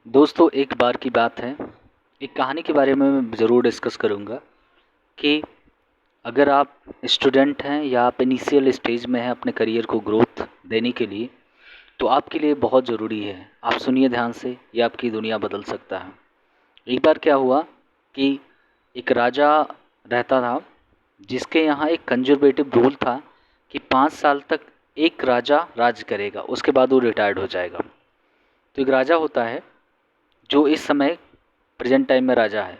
दोस्तों, एक बार की बात है, एक कहानी के बारे में मैं ज़रूर डिस्कस करूँगा कि अगर आप स्टूडेंट हैं या आप इनिशियल स्टेज में हैं अपने करियर को ग्रोथ देने के लिए, तो आपके लिए बहुत ज़रूरी है। आप सुनिए ध्यान से, ये आपकी दुनिया बदल सकता है। एक बार क्या हुआ कि एक राजा रहता था, जिसके यहाँ एक कंजर्वेटिव रूल था कि 5 साल तक एक राजा राज करेगा, उसके बाद वो रिटायर्ड हो जाएगा। तो एक राजा होता है जो इस समय प्रेजेंट टाइम में राजा है।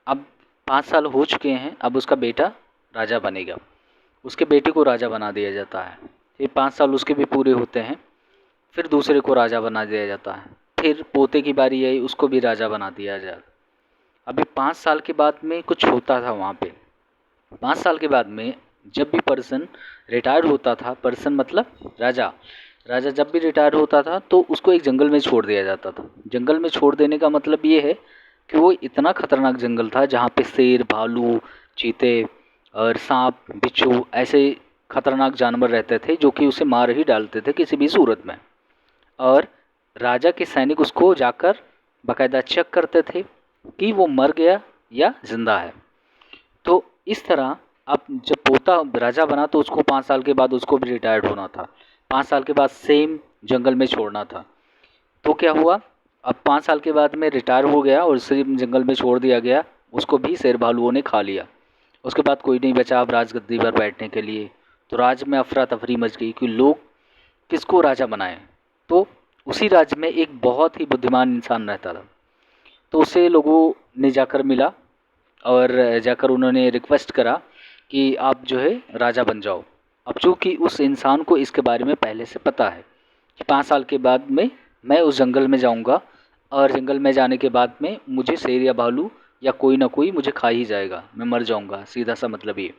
अब 5 साल हो चुके हैं, अब उसका बेटा राजा बनेगा। उसके बेटे को राजा बना दिया जाता है। फिर 5 साल उसके भी पूरे होते हैं, फिर दूसरे को राजा बना दिया जाता है। फिर पोते की बारी आई, उसको भी राजा बना दिया जाए। अभी 5 साल के बाद में कुछ होता था वहाँ पे। 5 साल के बाद में जब भी पर्सन रिटायर होता था, पर्सन मतलब राजा, राजा जब भी रिटायर होता था तो उसको एक जंगल में छोड़ दिया जाता था। जंगल में छोड़ देने का मतलब ये है कि वो इतना खतरनाक जंगल था जहाँ पे शेर, भालू, चीते और सांप, बिच्छू ऐसे खतरनाक जानवर रहते थे जो कि उसे मार ही डालते थे किसी भी सूरत में। और राजा के सैनिक उसको जाकर बाकायदा चेक करते थे कि वो मर गया या जिंदा है। तो इस तरह अब जब पोता राजा बना तो उसको 5 साल के बाद उसको भी रिटायर्ड होना था। 5 साल के बाद सेम जंगल में छोड़ना था। तो क्या हुआ, अब 5 साल के बाद में रिटायर हो गया और उसे जंगल में छोड़ दिया गया। उसको भी शेर भालुओं ने खा लिया। उसके बाद कोई नहीं बचा अब राजगद्दी पर बैठने के लिए। तो राज्य में अफरा तफरी मच गई कि लोग किसको राजा बनाएं। तो उसी राज्य में एक बहुत ही बुद्धिमान इंसान रहता था। तो उसे लोगों ने जाकर मिला और जाकर उन्होंने रिक्वेस्ट करा कि आप जो है राजा बन जाओ। अब चूँकि उस इंसान को इसके बारे में पहले से पता है कि 5 साल के बाद में मैं उस जंगल में जाऊंगा और जंगल में जाने के बाद में मुझे शेर या भालू या कोई ना कोई मुझे खा ही जाएगा, मैं मर जाऊंगा, सीधा सा मतलब ये।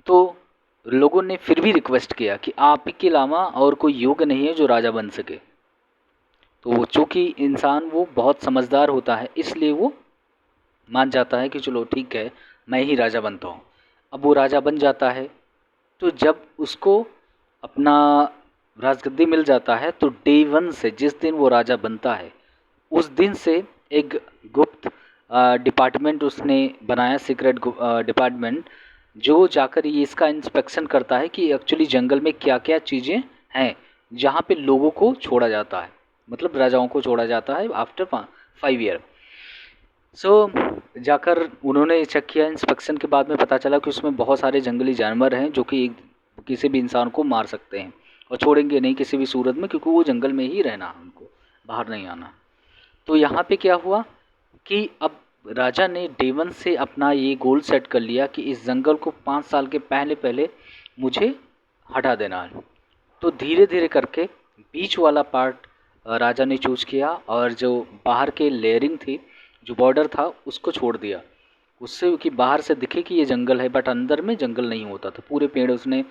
तो लोगों ने फिर भी रिक्वेस्ट किया कि आप ही के अलावा और कोई योग्य नहीं है जो राजा बन सके। तो चूँकि इंसान वो बहुत समझदार होता है, इसलिए वो मान जाता है कि चलो ठीक है, मैं ही राजा बनता हूँ। अब वो राजा बन जाता है। तो जब उसको अपना राजगद्दी मिल जाता है तो डे वन से, जिस दिन वो राजा बनता है उस दिन से एक गुप्त डिपार्टमेंट उसने बनाया, सीक्रेट डिपार्टमेंट, जो जाकर ये इसका इंस्पेक्शन करता है कि एक्चुअली जंगल में क्या क्या चीज़ें हैं जहाँ पे लोगों को छोड़ा जाता है, मतलब राजाओं को छोड़ा जाता है आफ्टर 5 ईयर। सो जाकर उन्होंने चेक किया। इंस्पेक्शन के बाद में पता चला कि उसमें बहुत सारे जंगली जानवर हैं जो कि किसी भी इंसान को मार सकते हैं और छोड़ेंगे नहीं किसी भी सूरत में, क्योंकि वो जंगल में ही रहना है, उनको बाहर नहीं आना। तो यहाँ पे क्या हुआ कि अब राजा ने डे वन से अपना ये गोल सेट कर लिया कि इस जंगल को 5 साल के पहले पहले मुझे हटा देना है। तो धीरे धीरे करके बीच वाला पार्ट राजा ने चूज किया और जो बाहर के लेयरिंग थी, जो बॉर्डर था, उसको छोड़ दिया। उससे कि बाहर से दिखे कि ये जंगल है बट अंदर में जंगल नहीं होता था। पूरे पेड़ उसने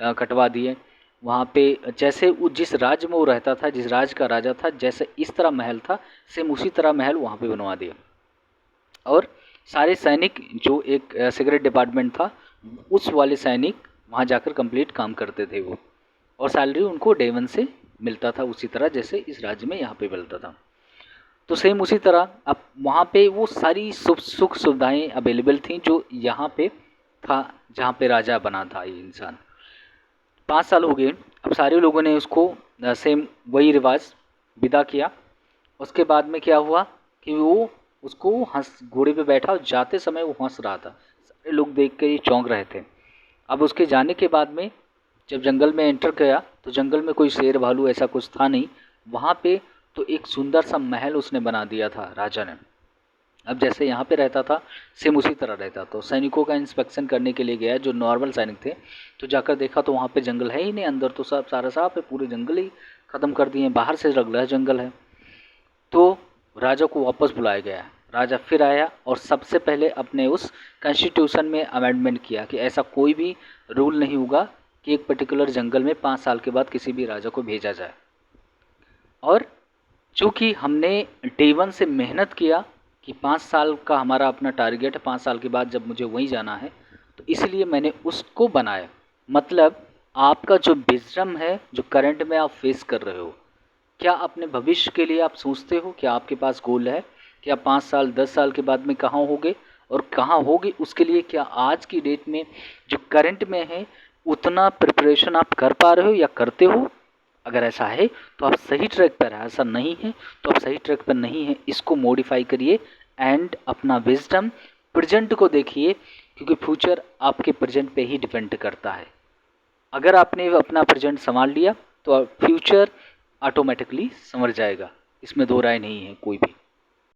कटवा दिए। वहाँ पे जैसे वो जिस राज्य में वो रहता था, जिस राज्य का राजा था, जैसे इस तरह महल था, सेम उसी तरह महल वहाँ पे बनवा दिया। और सारे सैनिक, जो एक सिगरेट डिपार्टमेंट था, उस वाले सैनिक वहाँ जाकर कंप्लीट काम करते थे वो। और सैलरी उनको डे वन से मिलता था उसी तरह जैसे इस राज्य में यहाँ पे मिलता था। तो सेम उसी तरह अब वहाँ पे वो सारी सुख सुविधाएं अवेलेबल थी जो यहाँ पे था, जहाँ पे राजा बना था ये इंसान। 5 साल हो गए। अब सारे लोगों ने उसको सेम वही रिवाज विदा किया। उसके बाद में क्या हुआ कि वो उसको हंस घोड़े पे बैठा और जाते समय वो हंस रहा था। सारे लोग देख कर ये चौंक रहे थे। अब उसके जाने के बाद में जब जंगल में एंटर किया तो जंगल में कोई शेर भालू ऐसा कुछ था नहीं वहाँ पे। तो एक सुंदर सा महल उसने बना दिया था राजा ने। अब जैसे यहाँ पे रहता था सेम उसी तरह रहता। तो सैनिकों का इंस्पेक्शन करने के लिए गया, जो नॉर्मल सैनिक थे, तो जाकर देखा तो वहाँ पे जंगल है ही नहीं, अंदर तो सब सारा साफ है, पूरे जंगल ही ख़त्म कर दिए, बाहर से रगड़ा जंगल है। तो राजा को वापस बुलाया गया। राजा फिर आया और सबसे पहले अपने उस कॉन्स्टिट्यूशन में अमेंडमेंट किया कि ऐसा कोई भी रूल नहीं होगा कि एक पर्टिकुलर जंगल में 5 साल के बाद किसी भी राजा को भेजा जाए। और चूँकि हमने डे वन से मेहनत किया कि 5 साल का हमारा अपना टारगेट है, 5 साल के बाद जब मुझे वहीं जाना है, तो इसलिए मैंने उसको बनाया। मतलब आपका जो विज़डम है, जो करंट में आप फेस कर रहे हो, क्या अपने भविष्य के लिए आप सोचते हो? क्या आपके पास गोल है कि आप 5 साल 10 साल के बाद में कहाँ होगे और कहाँ होगे? उसके लिए क्या आज की डेट में जो करंट में है उतना प्रिपरेशन आप कर पा रहे हो या करते हो? अगर ऐसा है तो आप सही ट्रैक पर हैं, ऐसा नहीं है तो आप सही ट्रैक पर नहीं हैं। इसको मॉडिफाई करिए एंड अपना विज़डम प्रेजेंट को देखिए, क्योंकि फ्यूचर आपके प्रेजेंट पे ही डिपेंड करता है। अगर आपने अपना प्रेजेंट संभाल लिया तो फ्यूचर ऑटोमेटिकली संवर जाएगा, इसमें दो राय नहीं है कोई भी।